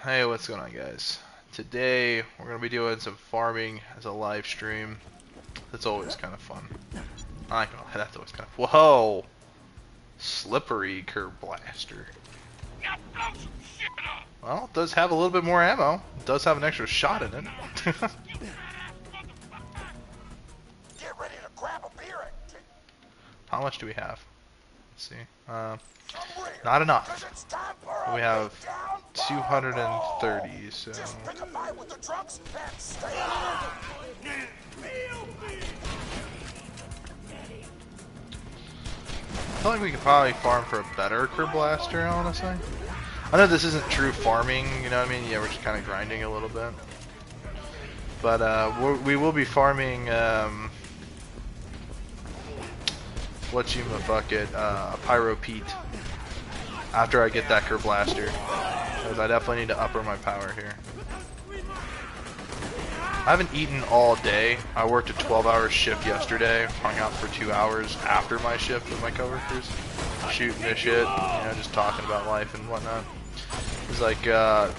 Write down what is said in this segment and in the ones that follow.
Hey, what's going on, guys? Today we're gonna be doing some farming as a live stream. That's always kind of fun. I ain't gonna lie, that's always kind of. Whoa! Slippery curb blaster. Well, it does have a little bit more ammo. It does have an extra shot in it. Get ready to grab a beer and How much do we have? Let's see. Not enough. We have 230, so. just pick a fight with the drunks and stay I feel like we could probably farm for a better curb blaster, honestly. I know this isn't true farming, you know what I mean? Yeah, we're just kind of grinding a little bit. But we will be farming, Pyro Pete after I get that curb blaster. Because I definitely need to upper my power here. I haven't eaten all day. I worked a 12-hour shift yesterday, hung out for 2 hours after my shift with my coworkers, shooting this shit, you know, just talking about life and whatnot. It was like,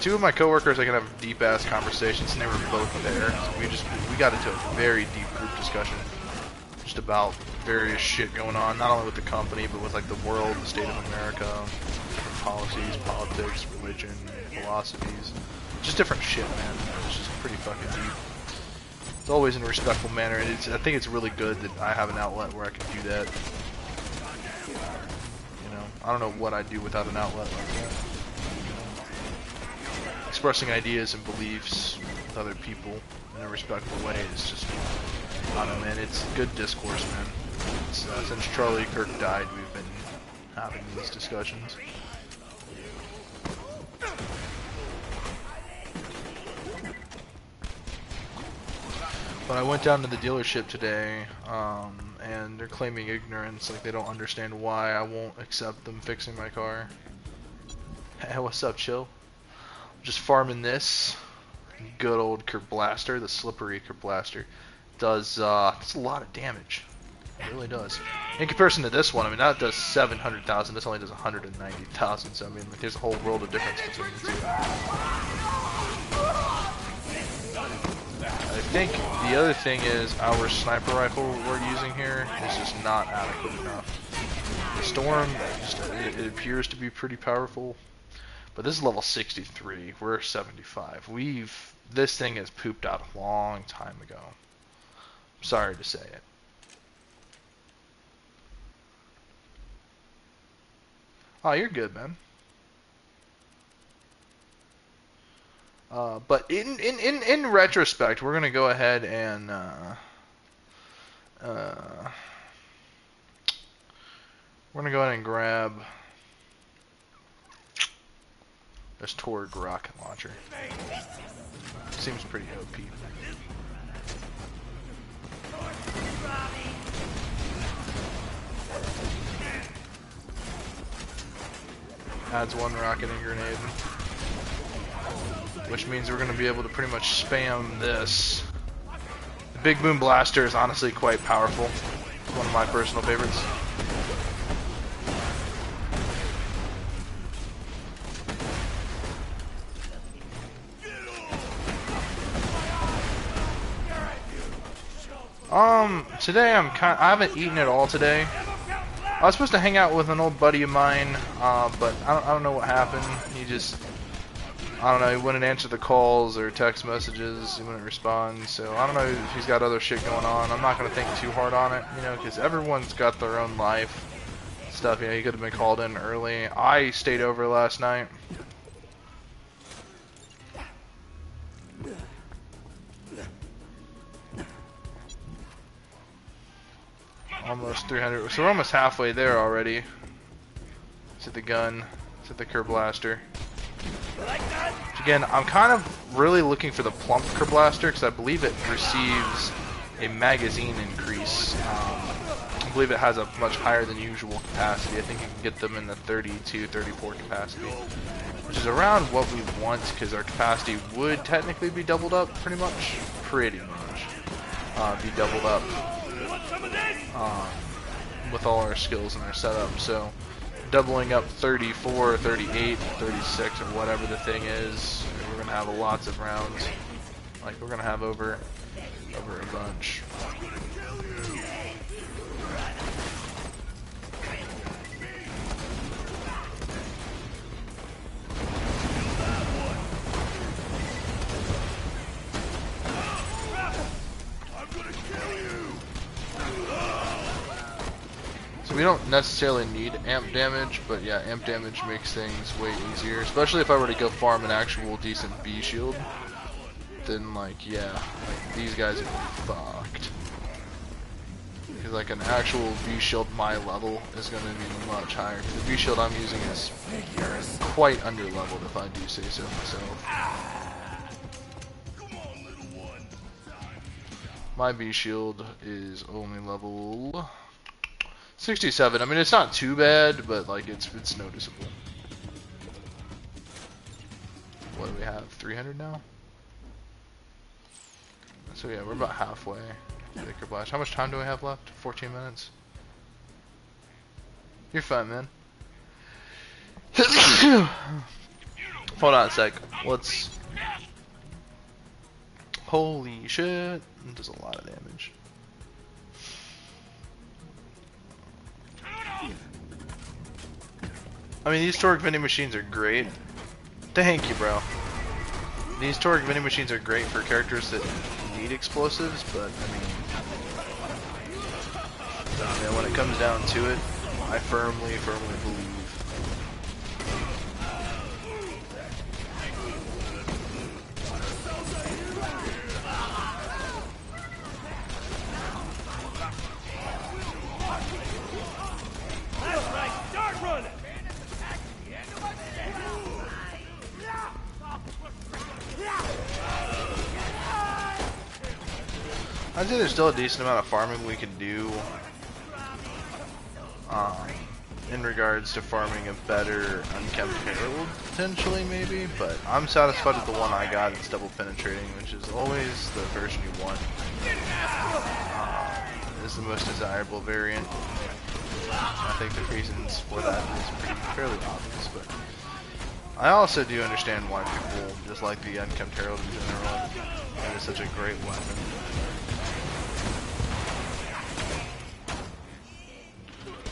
two of my coworkers I can have deep ass conversations and they were both there. So we got into a very deep group discussion just about various shit going on, not only with the company, but with like the world, the state of America, different policies, politics, religion, philosophies, just different shit, man. It's just pretty fucking deep. It's always in a respectful manner, and I think it's really good that I have an outlet where I can do that. You know, I don't know what I'd do without an outlet like that. Expressing ideas and beliefs with other people in a respectful way is just, I don't know, man, it's good discourse, man. Since Charlie Kirk died, we've been having these discussions. But I went down to the dealership today, and they're claiming ignorance, like they don't understand why I won't accept them fixing my car. Hey, what's up, chill? Just farming this good old curb blaster, the slippery curb blaster. Does a lot of damage. It really does. In comparison to this one, I mean, that does 700,000. This only does 190,000. So I mean, like, there's a whole world of difference between the two. I think the other thing is our sniper rifle we're using here is just not adequate enough. The Storm, it appears to be pretty powerful, but this is level 63. We're 75. This thing has pooped out a long time ago. I'm sorry to say it. Oh, you're good, man. But in retrospect, we're gonna go ahead and grab this Torg rocket launcher. Seems pretty OP. Adds one rocket and grenade, which means we're going to be able to pretty much spam this. The Big Boom Blaster is honestly quite powerful. It's one of my personal favorites. Today I haven't eaten at all today. I was supposed to hang out with an old buddy of mine, but I don't know what happened. He just, I don't know, he wouldn't answer the calls or text messages, he wouldn't respond, so I don't know if he's got other shit going on. I'm not going to think too hard on it, you know, because everyone's got their own life stuff. You know, he could have been called in early. I stayed over last night. Almost 300, so we're almost halfway there already. To the gun, to the curb blaster. Again, I'm kind of really looking for the plump curb blaster because I believe it receives a magazine increase. I believe it has a much higher than usual capacity. I think you can get them in the 32, 34 capacity, which is around what we want because our capacity would technically be doubled up pretty much. Be doubled up with all our skills and our setup. So doubling up 34, 38, 36, or whatever the thing is. We're gonna have lots of rounds. Like we're gonna have over a bunch. So we don't necessarily need amp damage, but yeah, amp damage makes things way easier. Especially if I were to go farm an actual decent B shield, then like yeah, like these guys are fucked. Because like an actual V shield my level is going to be much higher. The V shield I'm using is quite under leveled, if I do say so myself. My V shield is only level 67. I mean, it's not too bad, but like it's noticeable. What do we have? 300 now? So yeah, we're about halfway. Baker Blast. How much time do I have left? 14 minutes. You're fine, man. Hold on a sec. Let's. Holy shit! It does a lot of damage. I mean, these torque vending machines are great. Thank you, bro. These torque vending machines are great for characters that need explosives, but I mean, when it comes down to it, I firmly believe. I'd say there's still a decent amount of farming we can do in regards to farming a better unkempt herald, potentially maybe, but I'm satisfied with the one I got. It's double penetrating, which is always the version you want. Is the most desirable variant. I think the reasons for that is fairly obvious, but I also do understand why people just like the unkempt herald in general. It is such a great weapon.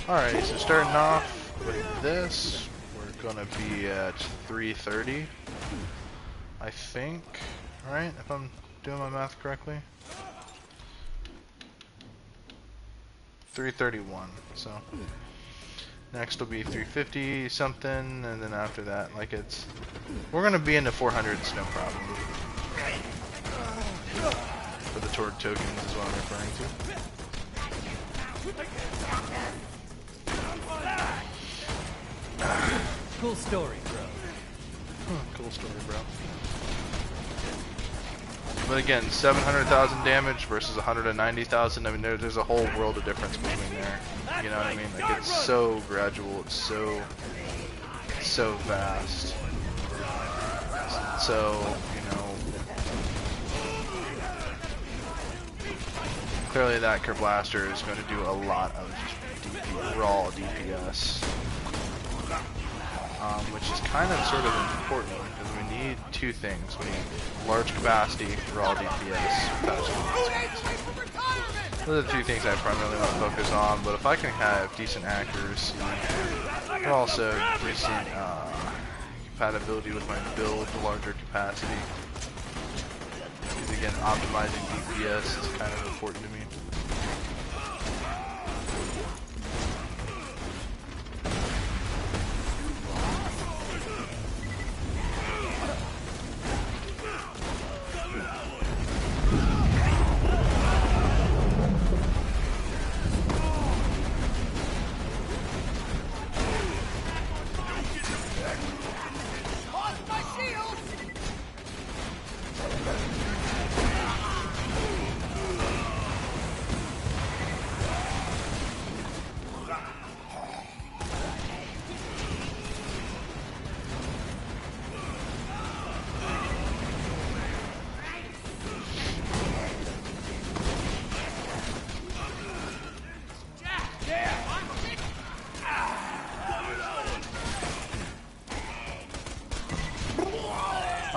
Alright, so starting off with this, we're gonna be at 330, I think, right? If I'm doing my math correctly. 331, so next will be 350 something, and then after that, like we're gonna be into 400s, no problem. For the torque tokens is what I'm referring to. Cool story, bro. Cool story, bro. But again, 700,000 damage versus 190,000. I mean, there's a whole world of difference between there. You know what I mean? Like it's so gradual. It's so vast. So clearly that Blaster is going to do a lot of raw DPS. Which is kind of sort of important because we need two things. We need large capacity, raw DPS, those are the two things I primarily want to focus on, but if I can have decent accuracy, but also decent compatibility with my build, larger capacity, because again, optimizing DPS is kind of important to me.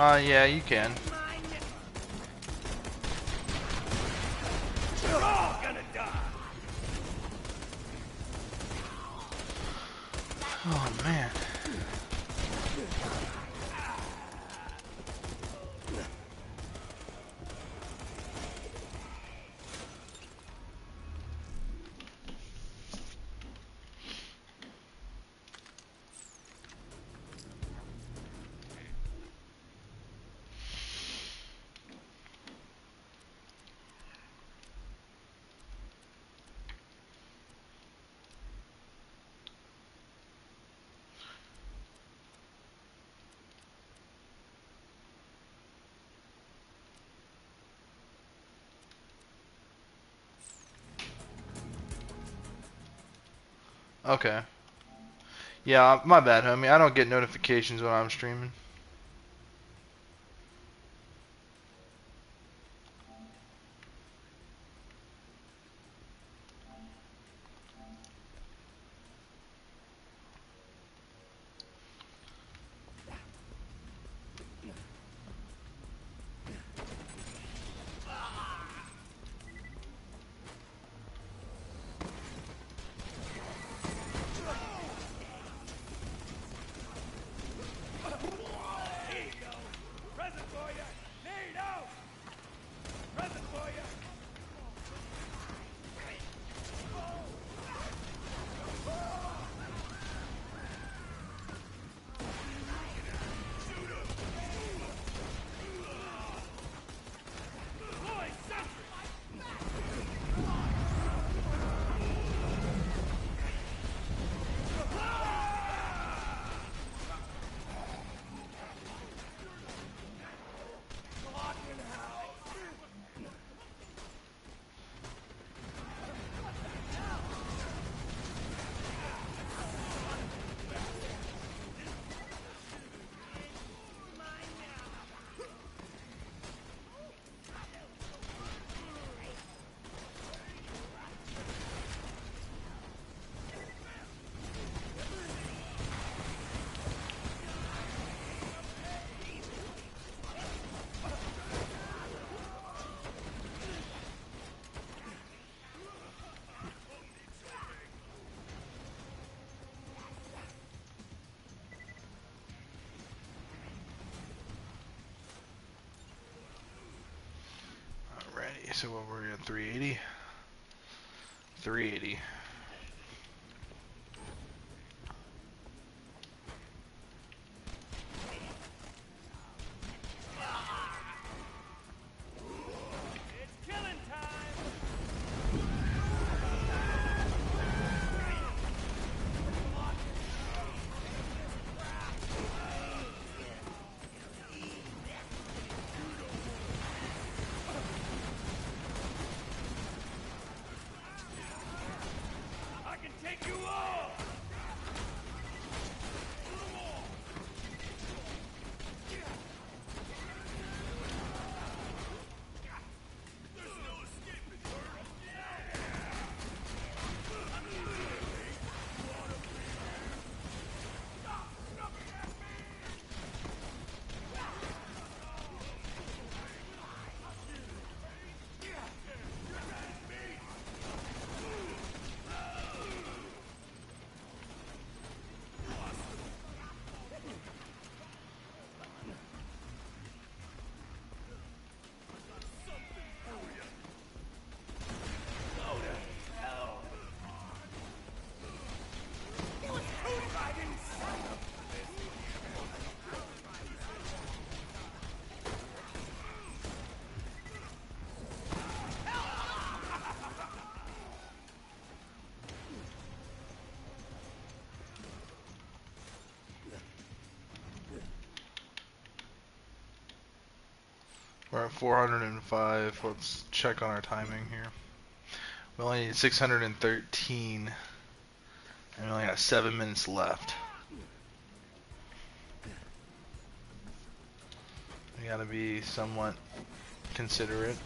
Yeah, you can. You're all gonna die. Oh man. Okay. Yeah, my bad, homie. I don't get notifications when I'm streaming. Present for you. Need out. Present for you. Boy, sentry. Alrighty, so what were we at 380? 380. It's killing time. I can take you all. We're at 405. Let's check on our timing here. We only need 613. And we only got 7 minutes left. We gotta be somewhat considerate.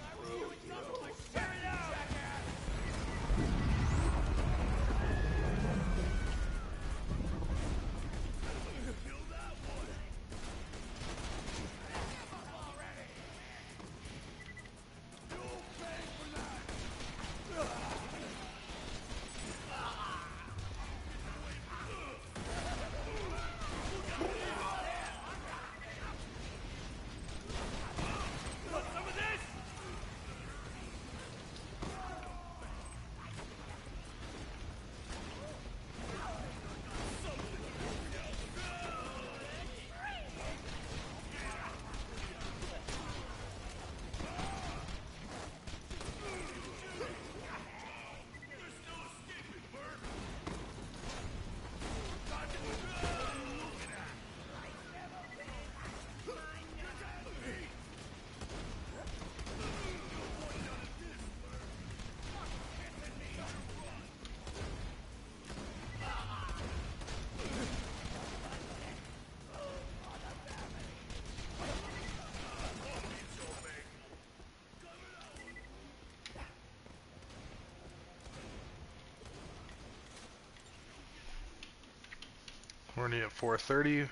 already at 4:30.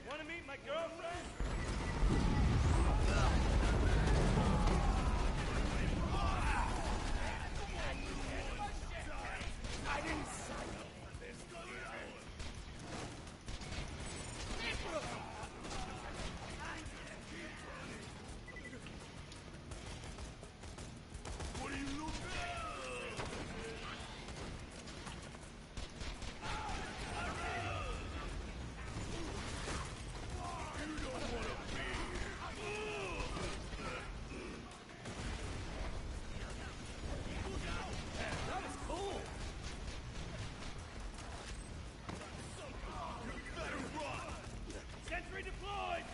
Want to meet my girlfriend? I didn't sign up for this. What are you looking at? That was cool. Sentry deployed.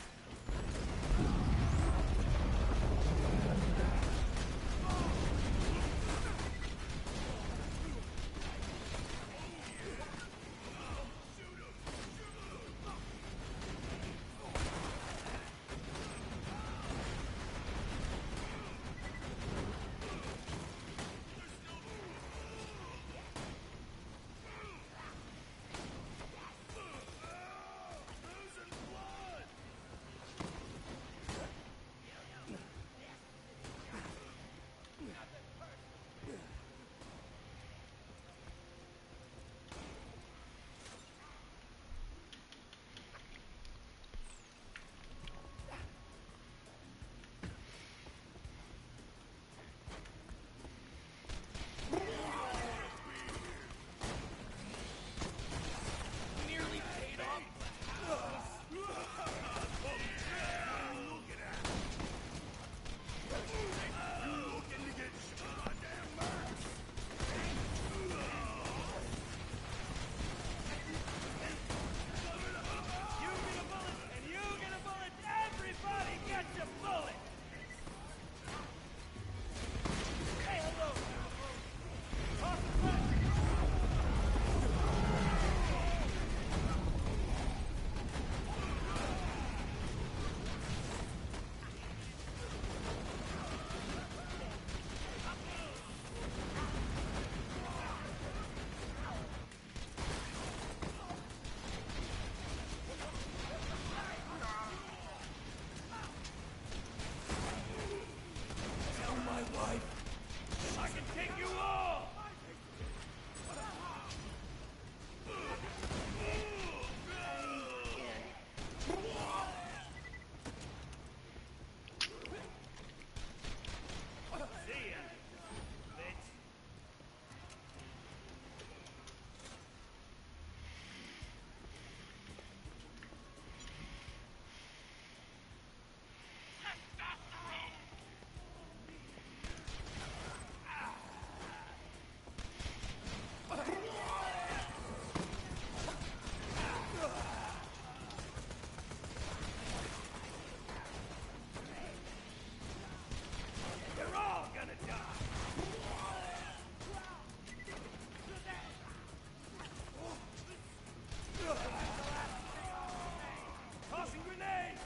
Nearly paid off. You get a bullet, and you get a bullet. Everybody gets a bullet. Hey, hello. Toss it back. Tell my wife I can take you all. See ya, bitch. You're all gonna die. Tossing grenade.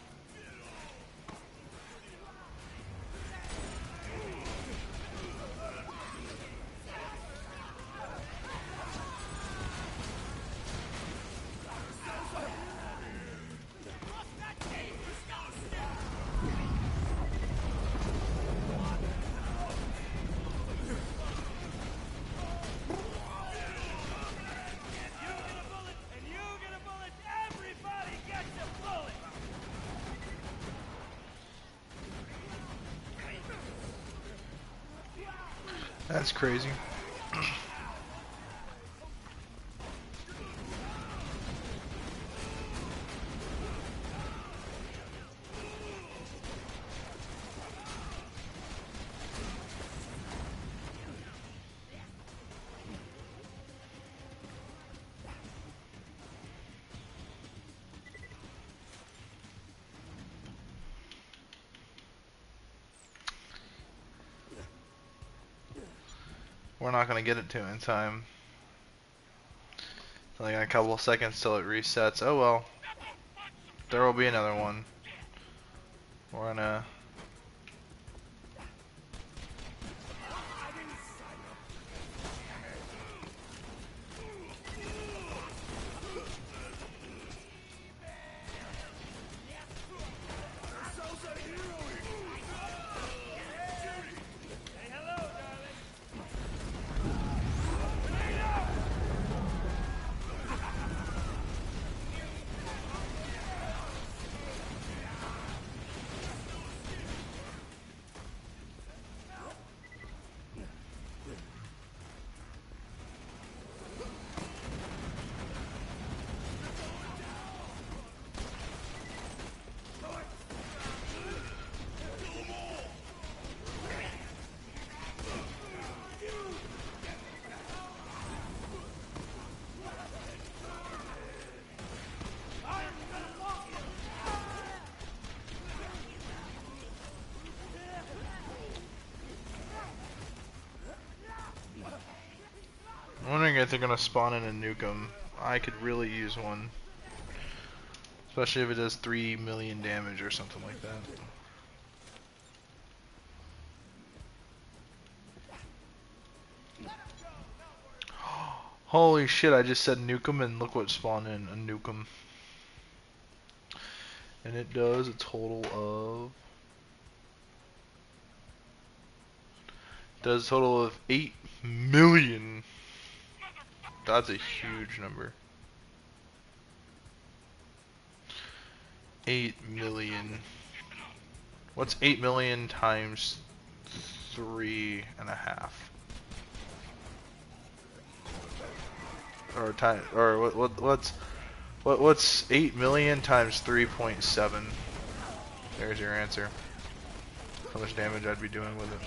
You get a bullet, and you get a bullet. Everybody gets a bullet. That's crazy. We're not gonna get it to in time. Only got a couple of seconds till it resets. Oh well. There will be another one. We're gonna think they're gonna spawn in and nuke them. I could really use one. Especially if it does 3 million damage or something like that. Holy shit, I just said nuke 'em and look what spawned in, a nuke 'em. And it does a total of... Does a total of 8 million. That's a huge number. 8 million. What's 8 million times 3.5? Or time, or what's 8 million times 3.7? There's your answer. How much damage I'd be doing with it.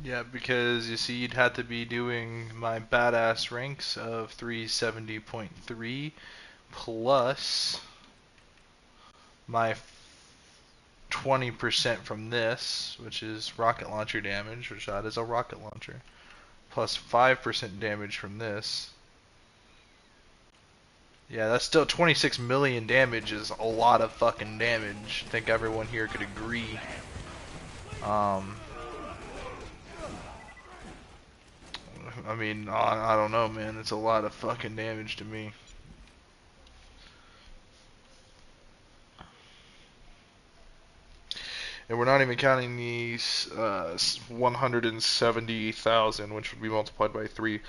Yeah, because you see, you'd have to be doing my badass ranks of 370.3 plus my 20% from this, which is rocket launcher damage, which that is a rocket launcher, plus 5% damage from this. Yeah, that's still 26 million damage is a lot of fucking damage. I think everyone here could agree. I mean, I don't know, man. It's a lot of fucking damage to me. And we're not even counting these 170,000, which would be multiplied by 3.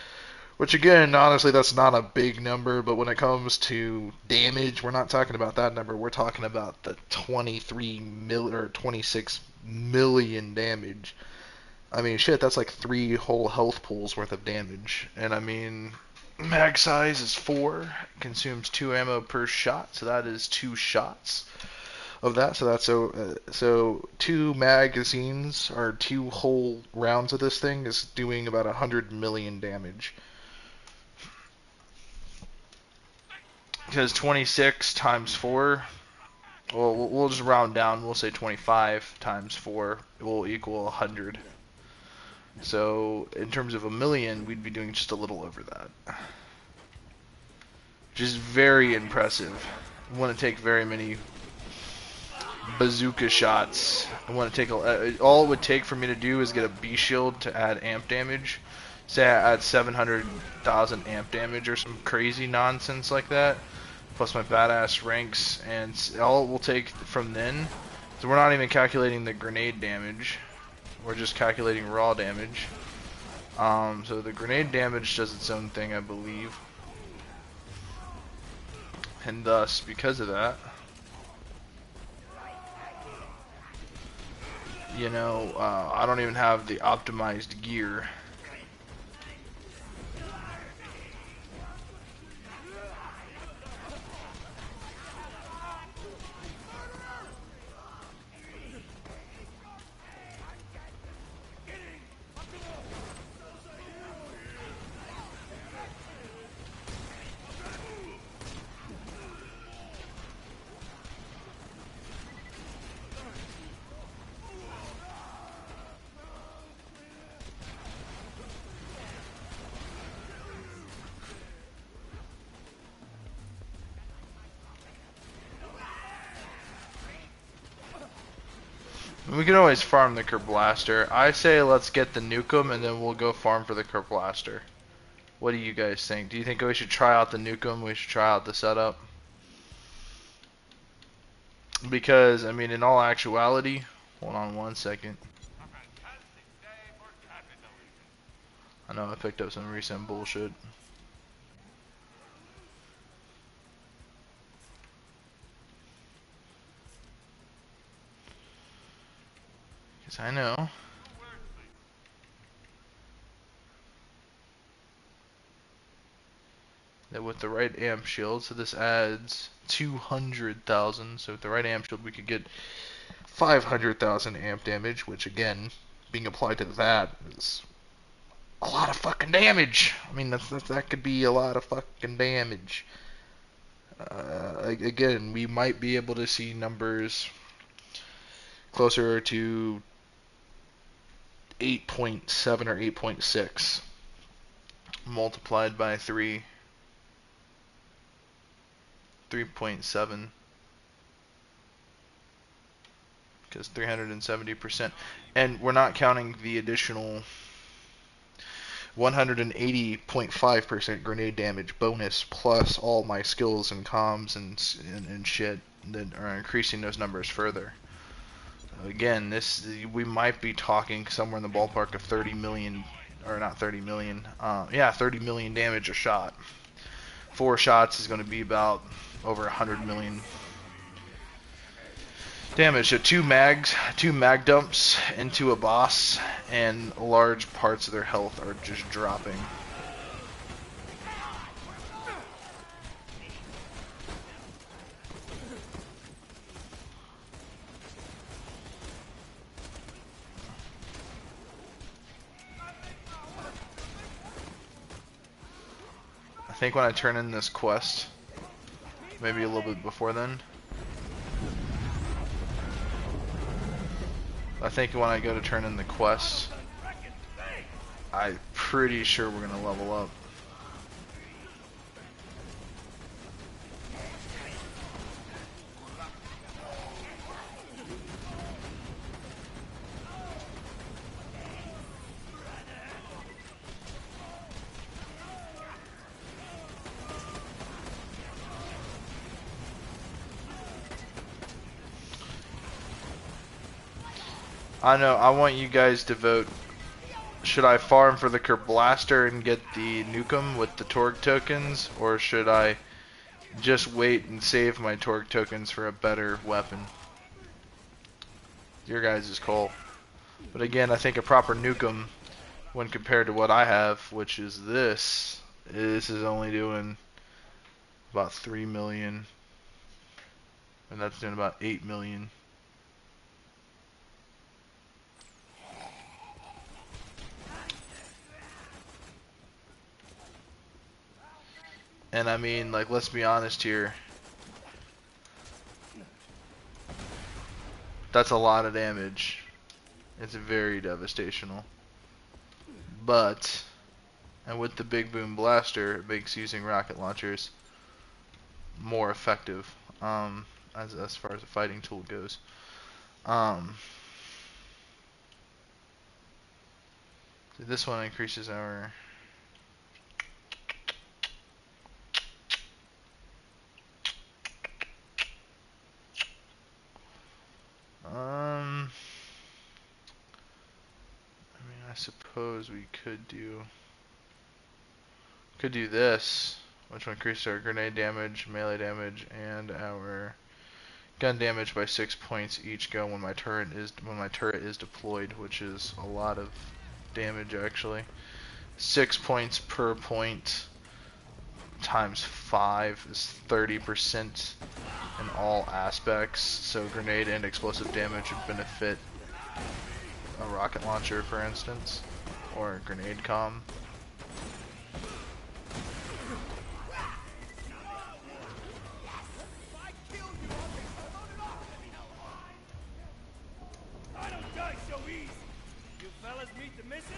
Which again, honestly, that's not a big number, but when it comes to damage, we're not talking about that number. We're talking about the 23 million or 26 million damage. I mean, shit, that's like 3 whole health pools worth of damage. And I mean, mag size is 4, consumes 2 ammo per shot, so that is 2 shots of that. So that's so 2 magazines or 2 whole rounds of this thing is doing about 100 million damage. Because 26 times 4, well, we'll just round down. We'll say 25 times 4 will equal 100. So, in terms of a million, we'd be doing just a little over that. Which is very impressive. I want to take very many bazooka shots. I want to take all it would take for me to do is get a B shield to add amp damage. Say I add 700,000 amp damage or some crazy nonsense like that. Plus my badass ranks, and all it will take from then. So we're not even calculating the grenade damage. We're just calculating raw damage. So the grenade damage does its own thing, I believe. And thus, because of that, you know, I don't even have the optimized gear. We can always farm the Kerblaster. I say let's get the Nukem and then we'll go farm for the Kerblaster. What do you guys think? Do you think we should try out the Nukem? We should try out the setup? Because, I mean, in all actuality, hold on one second. I know I picked up some recent bullshit. Because I know that with the right amp shield, so this adds 200,000. So with the right amp shield, we could get 500,000 amp damage, which again, being applied to that is a lot of fucking damage. I mean, that could be a lot of fucking damage. Again, we might be able to see numbers closer to 8.7 or 8.6 multiplied by 3.7, because 370%, and we're not counting the additional 180.5% grenade damage bonus plus all my skills and comms and shit that are increasing those numbers further. Again, we might be talking somewhere in the ballpark of 30 million, or not 30 million, yeah, 30 million damage a shot. 4 shots is going to be about over 100 million damage. So two mag dumps into a boss, and large parts of their health are just dropping. I think when I turn in this quest, maybe a little bit before then, I think when I go to turn in the quest, I'm pretty sure we're gonna level up. I know, I want you guys to vote. Should I farm for the Kerblaster and get the Nukem with the Torgue tokens, or should I just wait and save my Torgue tokens for a better weapon? Your guys' call. But again, I think a proper Nukem, when compared to what I have, which is this is only doing about 3 million, and that's doing about 8 million. And I mean, like, let's be honest here. That's a lot of damage. It's very devastational. But, and with the Big Boom Blaster, it makes using rocket launchers more effective, as far as a fighting tool goes. This one increases our... I mean, I suppose we could do this, which will increase our grenade damage, melee damage, and our gun damage by 6 points each go when my turret is deployed, which is a lot of damage actually. 6 points per point times 5 is 30% in all aspects. So grenade and explosive damage would benefit a rocket launcher, for instance, or a grenade comm. I don't die so easy. You fellas meet the missus?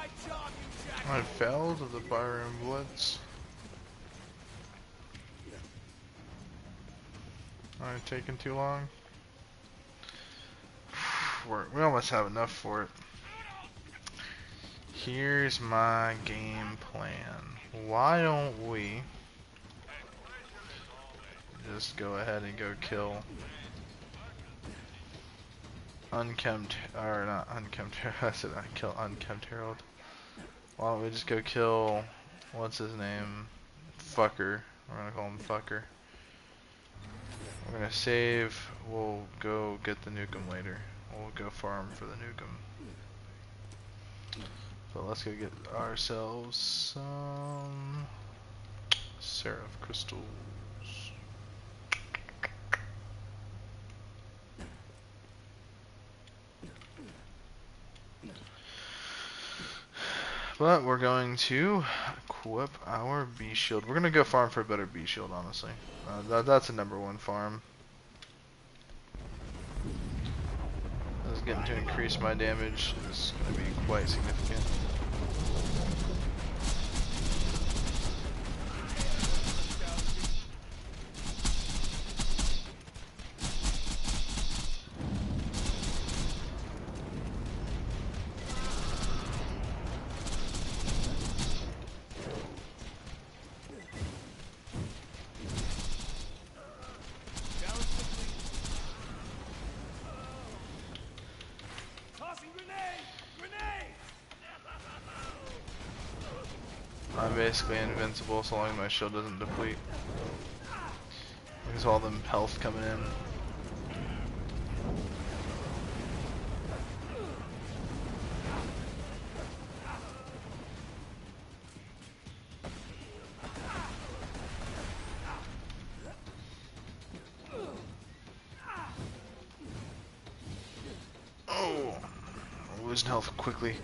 my job, you jack. I failed the barroom blitz. Alright, taking too long. We almost have enough for it. Here's my game plan. Why don't we just go ahead and go kill unkempt, or not unkempt, I said I kill unkempt Herald. Why don't we just go kill, what's his name? Fucker. We're gonna call him Fucker. We're gonna save, we'll go get the nukem later. We'll go farm for the nukem. So let's go get ourselves some Seraph crystals. But we're going to equip our B shield. We're gonna go farm for a better B shield, honestly. That's a #1 farm. This is getting to increase my damage. It's gonna be quite significant. I'm basically invincible so long as my shield doesn't deplete. There's all them health coming in. Oh, I'm losing health quickly.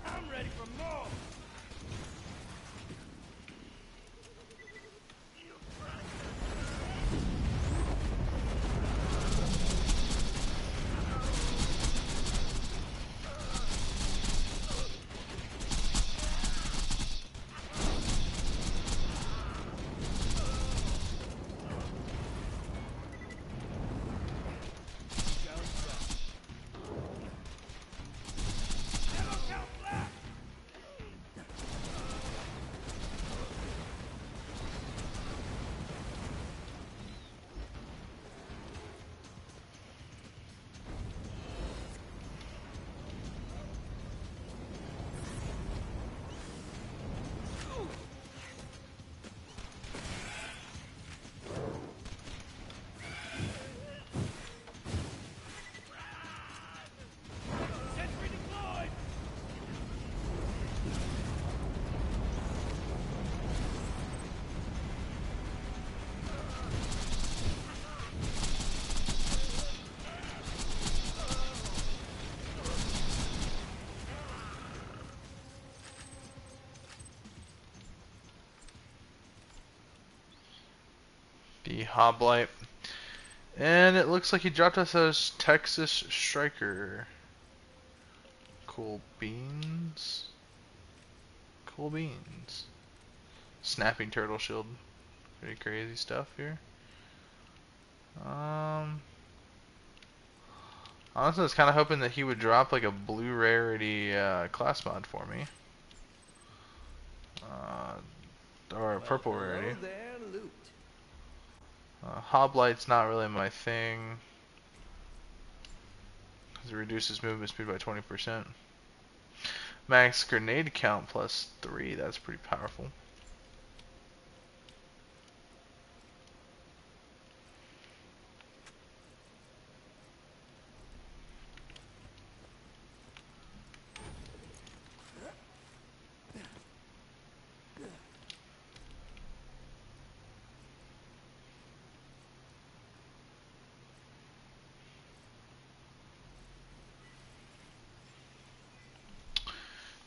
I'm ready for more. The Hoplite. And it looks like he dropped us a Texas Striker. Cool beans. Cool beans. Snapping turtle shield. Pretty crazy stuff here. Honestly, I was kind of hoping that he would drop like a blue rarity class mod for me. Or a purple rarity. Hoplite's not really my thing. Because it reduces movement speed by 20%. Max grenade count +3. That's pretty powerful.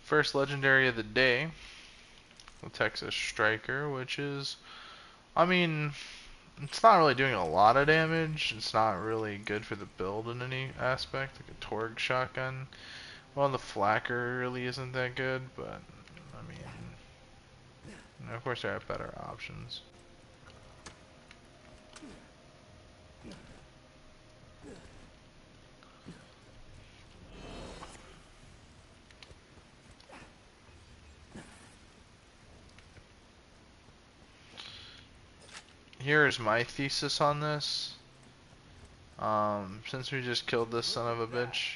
First legendary of the day, the Texas Striker, which is, I mean, It's not really doing a lot of damage. It's not really good for the build in any aspect, like a Torg shotgun. Well, the Flacker really isn't that good, but I mean, you know, of course there are better options. Here's my thesis on this. Since we just killed this son of a bitch,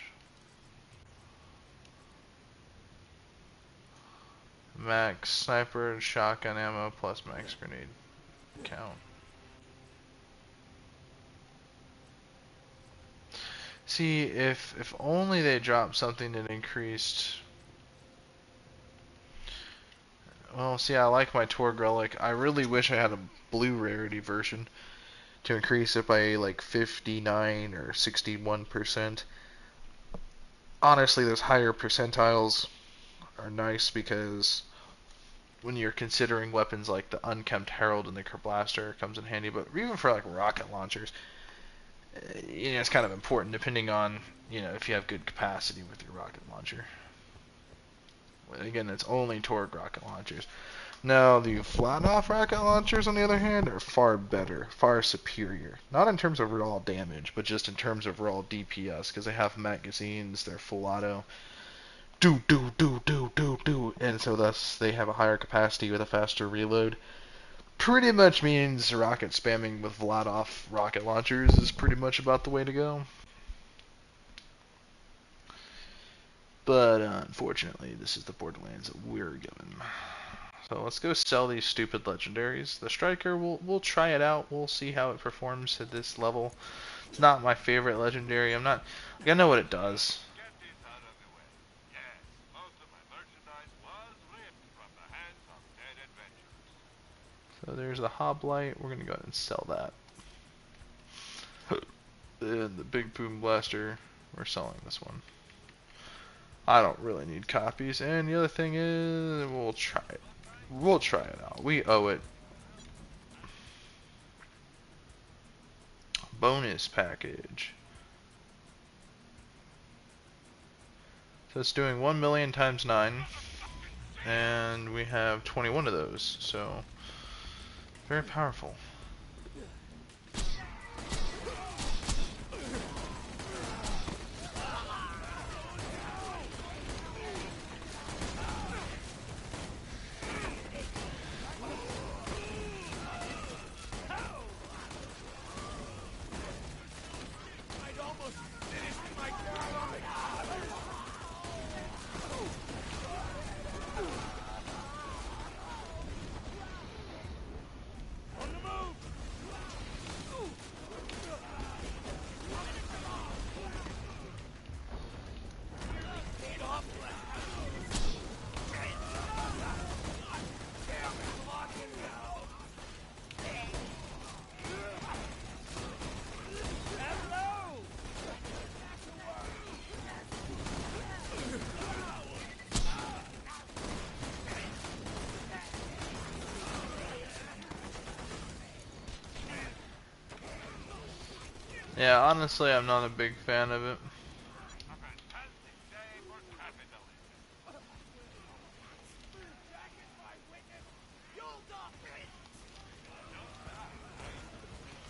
max sniper and shotgun ammo plus max grenade count. See, if only they dropped something that increased. Well, see, I like my Torg relic. I really wish I had a blue rarity version to increase it by like 59 or 61%. Honestly, those higher percentiles are nice because when you're considering weapons like the Unkempt Herald and the Kerblaster, it comes in handy. But even for like rocket launchers, you know, it's kind of important depending on, you know, if you have good capacity with your rocket launcher. Again, it's only Torg rocket launchers. Now, the flat-off rocket launchers, on the other hand, are far better, far superior. Not in terms of raw damage, but just in terms of raw DPS, because they have magazines, they're full auto. Do, do, do, do, do, do. And so thus, they have a higher capacity with a faster reload. Pretty much means rocket spamming with Vlad-off rocket launchers is pretty much about the way to go. But unfortunately, this is the Borderlands that we're given. So let's go sell these stupid legendaries. The Striker, we'll try it out. We'll see how it performs at this level. It's not my favorite legendary. I know what it does. So there's the Hoplite. We're gonna go ahead and sell that. And the Big Boom Blaster, we're selling this one. I don't really need copies. And the other thing is, we'll try it. We'll try it out. We owe it. Bonus package. So it's doing 1 million times 9. And we have 21 of those. So, very powerful. Yeah, honestly, I'm not a big fan of it.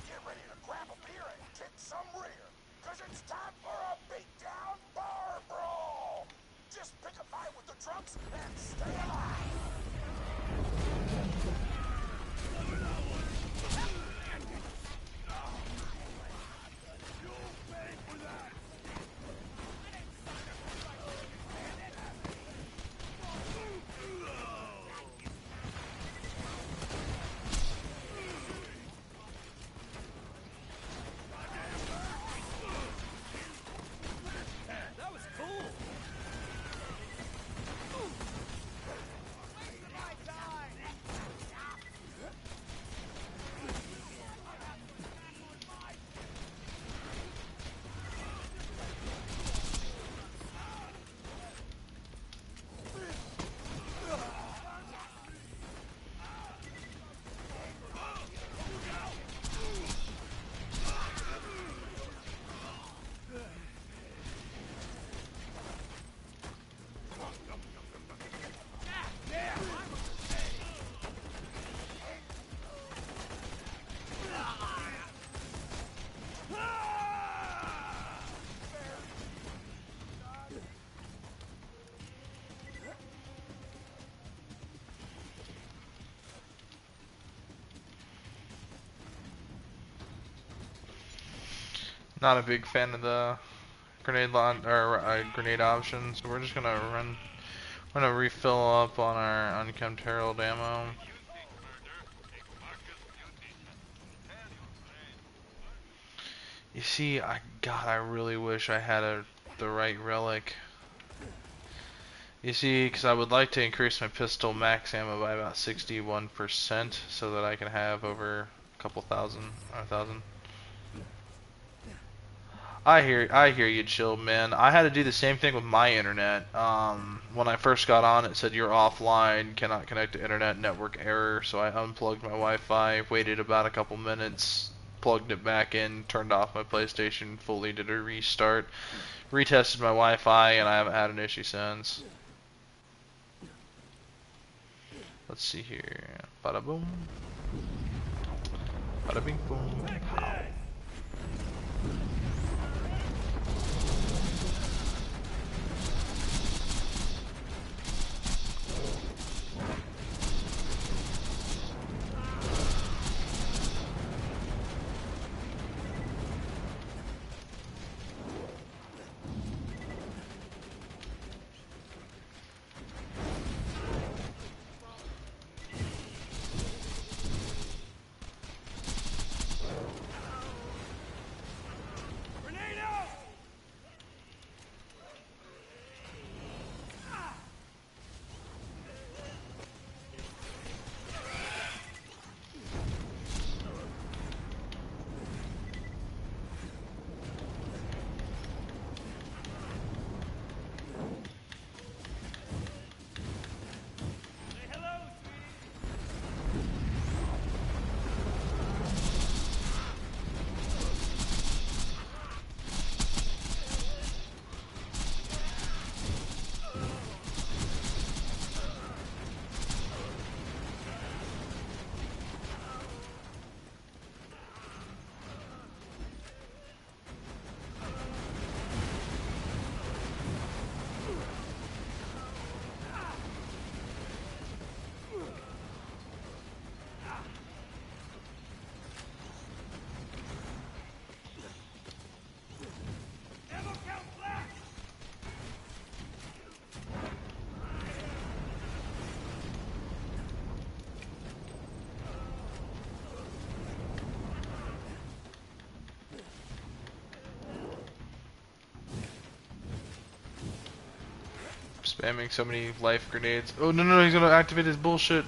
Get ready to grab a beer and kick some rear, cause it's time for a beatdown bar brawl. Just pick a fight with the drunks and stay alive. Not a big fan of the grenade grenade option, so we're just gonna run. We're gonna refill up on our unkempt herald ammo. You see, God, I really wish I had the right relic. You see, because I would like to increase my pistol max ammo by about 61% so that I can have over a couple thousand, or 1,000. I hear you, chill, man. I had to do the same thing with my internet. When I first got on, it said you're offline, cannot connect to internet, network error. So I unplugged my Wi-Fi, waited about a couple minutes, plugged it back in, turned off my PlayStation, fully did a restart, retested my Wi-Fi, and I haven't had an issue since. Let's see here. Bada boom. Bada bing boom. Pow. Grenade out! Say hello, sweetie. Ammo count left! Spamming so many life grenades. Oh no no, he's gonna activate his bullshit.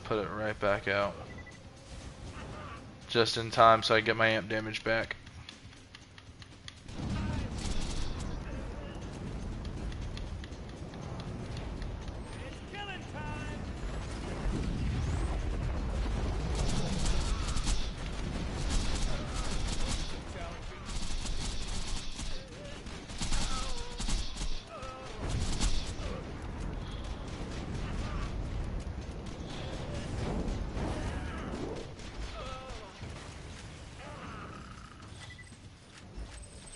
Put it right back out. Just in time so I get my amp damage back. It's killing time!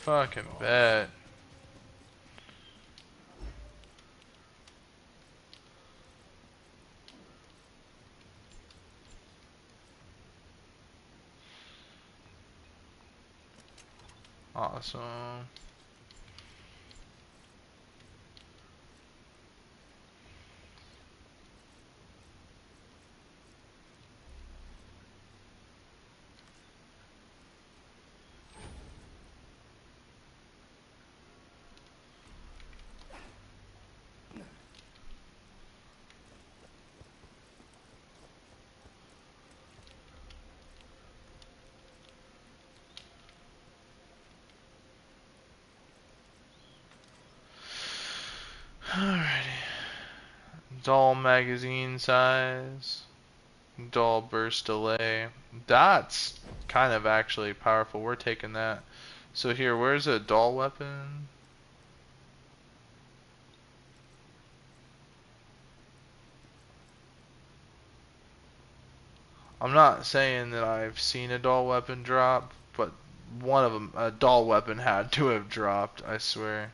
Fucking bet. Awesome. Alrighty. Dull magazine size. Dull burst delay. That's kind of actually powerful. We're taking that. So here, where's a dull weapon? I'm not saying that I've seen a dull weapon drop, but one of them, a dull weapon had to have dropped, I swear.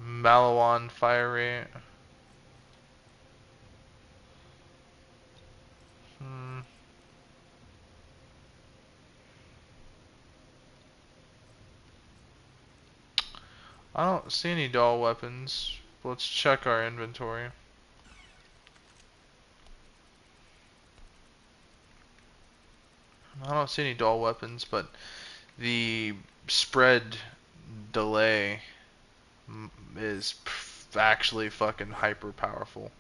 Malawan fire rate. I don't see any dull weapons. Let's check our inventory. I don't see any dull weapons, but the spread delay is actually fucking hyper powerful.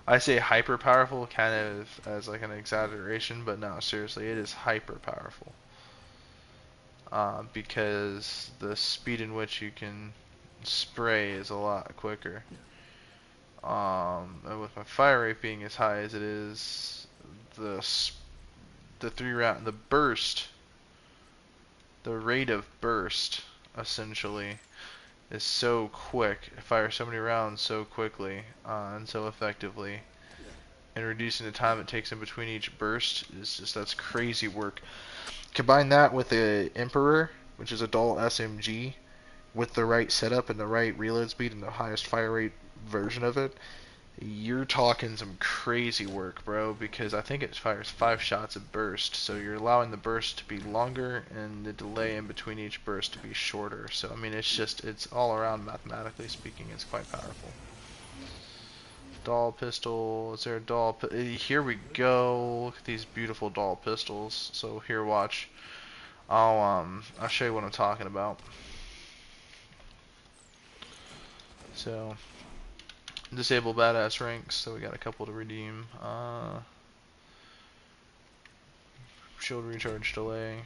I say hyper powerful kind of as like an exaggeration, but no, seriously, it is hyper powerful. Because the speed in which you can spray is a lot quicker. And with my fire rate being as high as it is, the the rate of burst, essentially, is so quick. It fires so many rounds so quickly and so effectively, and reducing the time it takes in between each burst is just that's crazy work. Combine that with the Emperor, which is a dull SMG, with the right setup and the right reload speed and the highest fire rate version of it, you're talking some crazy work, bro, because I think it fires 5 shots a burst, so you're allowing the burst to be longer and the delay in between each burst to be shorter. So, I mean, it's all around, mathematically speaking, it's quite powerful. Doll pistol, is there a doll? Here we go. Look at these beautiful doll pistols. So here, watch. I'll show you what I'm talking about. So, disable badass ranks. So we got a couple to redeem. Shield recharge delay,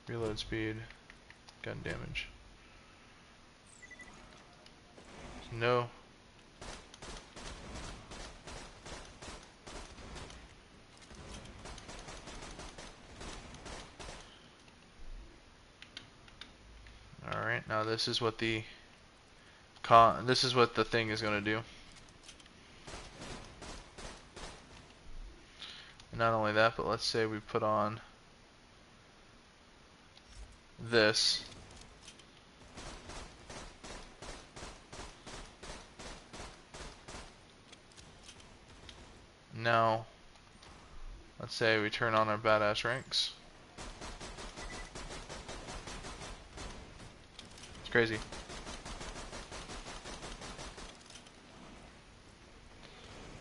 reload speed, gun damage. No. Alright, now this is what the thing is gonna do. And not only that, but let's say we put on this. Now, let's say we turn on our badass ranks. It's crazy.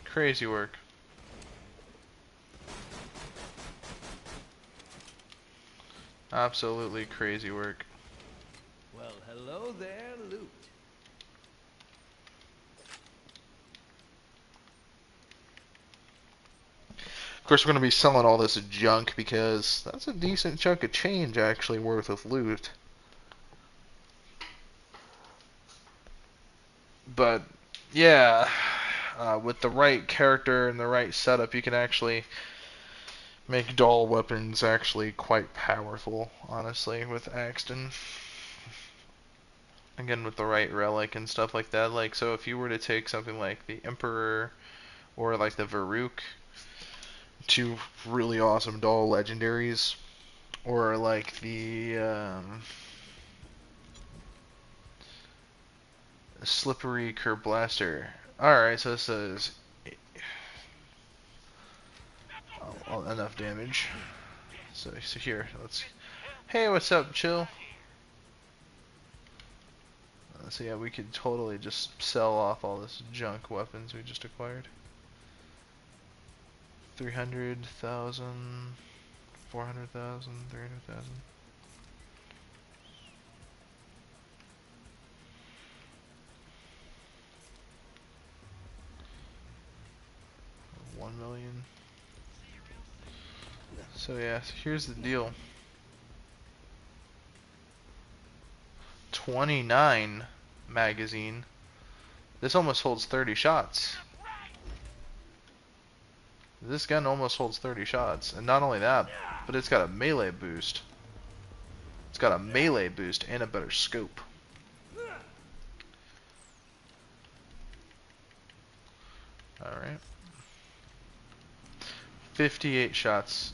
Crazy work. Absolutely crazy work. Well, hello there, Loot. Of course, we're going to be selling all this junk because that's a decent chunk of change actually worth of loot. But yeah, with the right character and the right setup, you can actually make dull weapons actually quite powerful, honestly, with Axton. Again, with the right relic and stuff like that. Like, so if you were to take something like the Emperor or like the Varuk, two really awesome dull legendaries, or like the Slippery Curb Blaster. Alright, so this is enough damage. So here, let's. Hey, what's up, chill? So yeah, we could totally just sell off all this junk weapons we just acquired. 300,000, 400,000, 300,000. $1 million. So yeah, so here's the deal. 29 magazine. This almost holds 30 shots. This gun almost holds 30 shots, and not only that, but it's got a melee boost. It's got a melee boost and a better scope. Alright. 58 shots.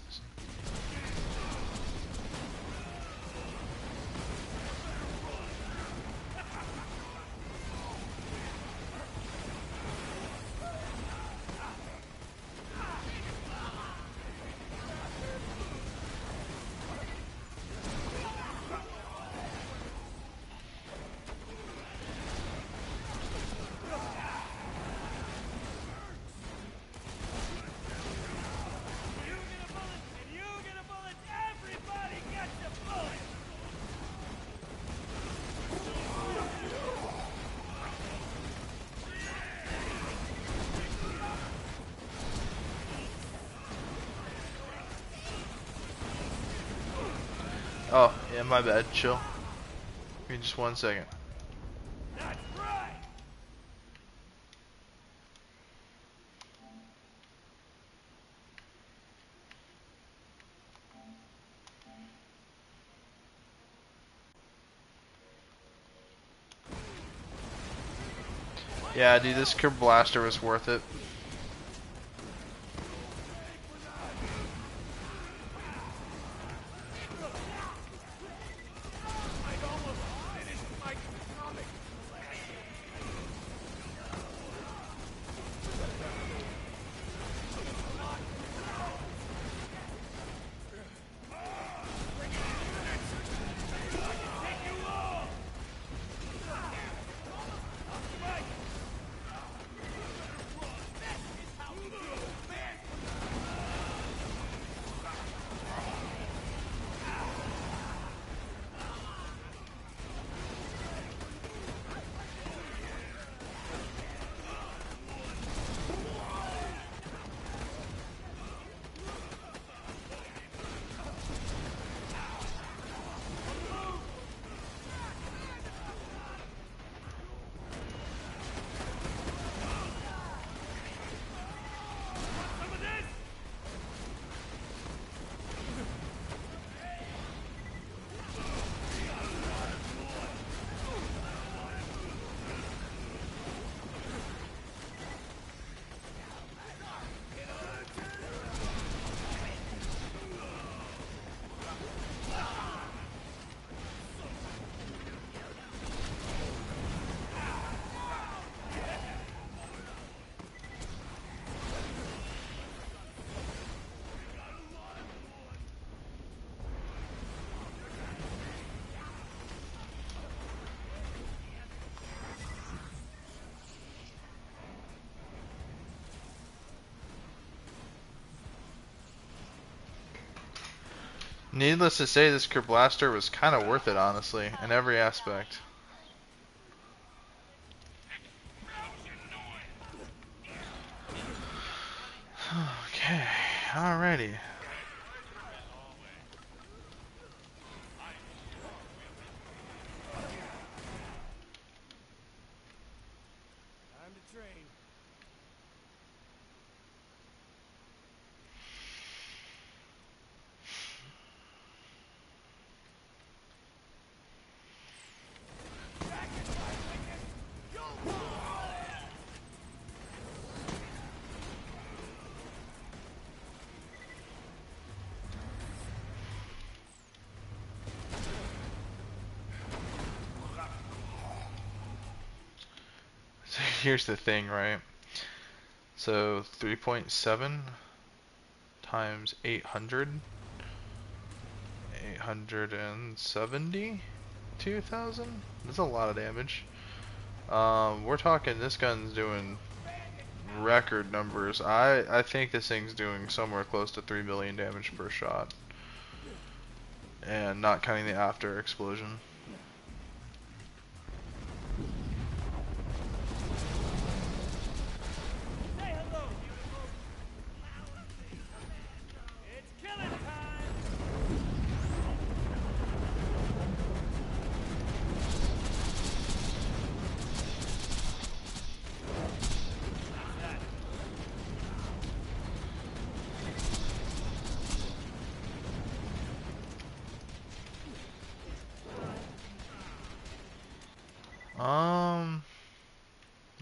Yeah, my bad. Chill. Give me just 1 second. That's right. Yeah, dude, this Kerb Blaster was worth it. I'd almost finished my comic. Needless to say, this Kerb Blaster was kind of worth it, honestly, in every aspect. Okay, alrighty. Time to train. So here's the thing, right? So 3.7 times 800, 872,000? That's a lot of damage. We're talking this gun's doing record numbers. I think this thing's doing somewhere close to 3 million damage per shot. And not counting the after explosion. Say hello, beautiful. It's killing time.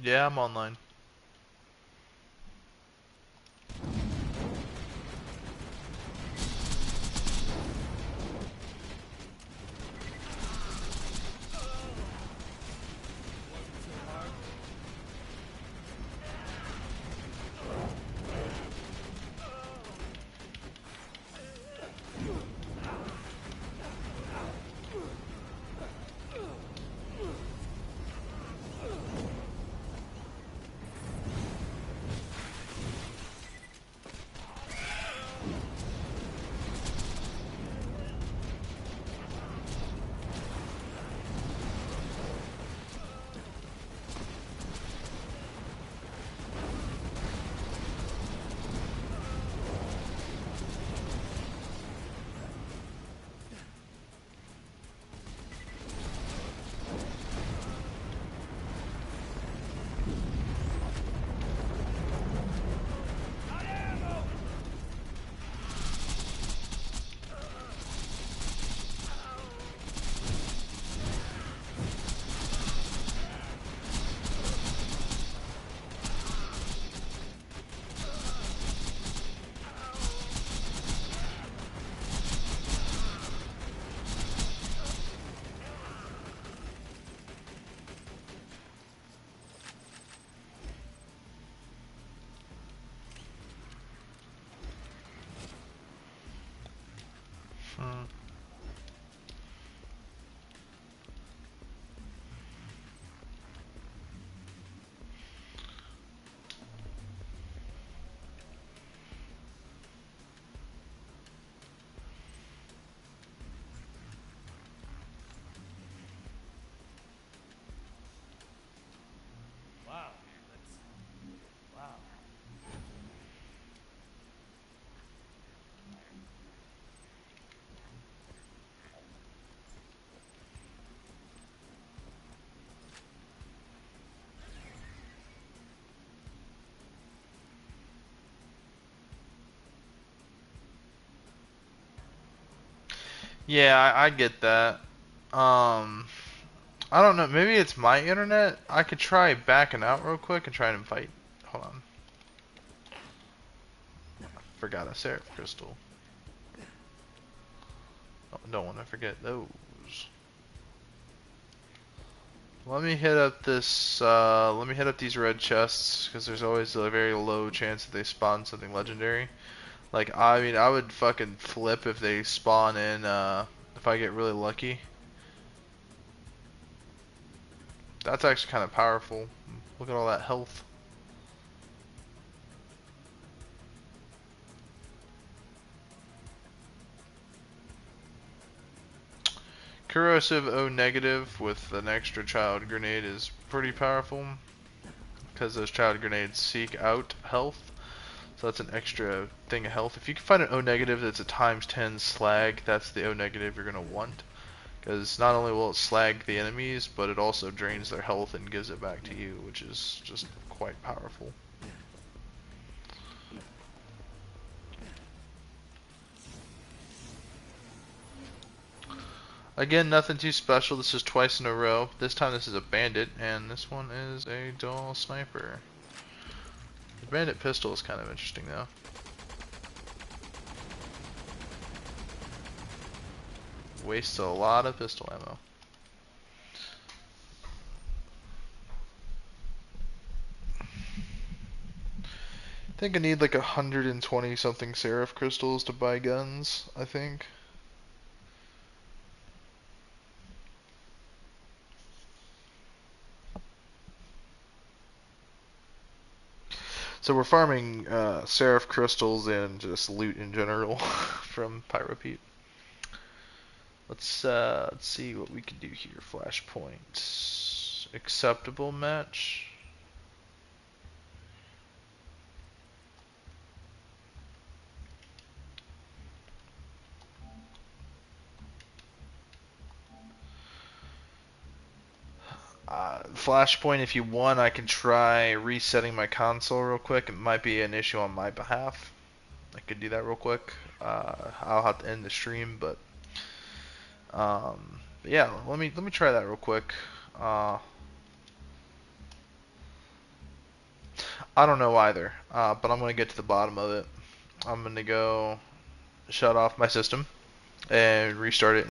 Yeah, I'm online. Mm. Wow, that's wow. Yeah, I get that. I don't know. Maybe it's my internet. I could try backing out real quick and try and invite. Hold on. Forgot a Seraph Crystal. Oh, don't want to forget those. Let me hit up this. Let me hit up these red chests because there's always a very low chance that they spawn something legendary. Like I mean, I would fucking flip if they spawn in. If I get really lucky. That's actually kind of powerful. Look at all that health. Corrosive O negative with an extra child grenade is pretty powerful because those child grenades seek out health. So that's an extra thing of health. If you can find an O negative that's a times 10 slag, that's the O negative you're going to want. Because not only will it slag the enemies, but it also drains their health and gives it back to you, which is just quite powerful. Again, nothing too special. This is twice in a row. This time this is a bandit, and this one is a dual sniper. The bandit pistol is kind of interesting though. Wastes a lot of pistol ammo. I think I need like 120 something Seraph crystals to buy guns, I think. So we're farming Seraph crystals and just loot in general from Pyro Pete. Let's see what we can do here. Flashpoint. Acceptable match. Flashpoint, if you want, I can try resetting my console real quick. It might be an issue on my behalf. I could do that real quick. I'll have to end the stream, but yeah, let me try that real quick. I don't know either, but I'm gonna get to the bottom of it. I'm gonna go shut off my system and restart it.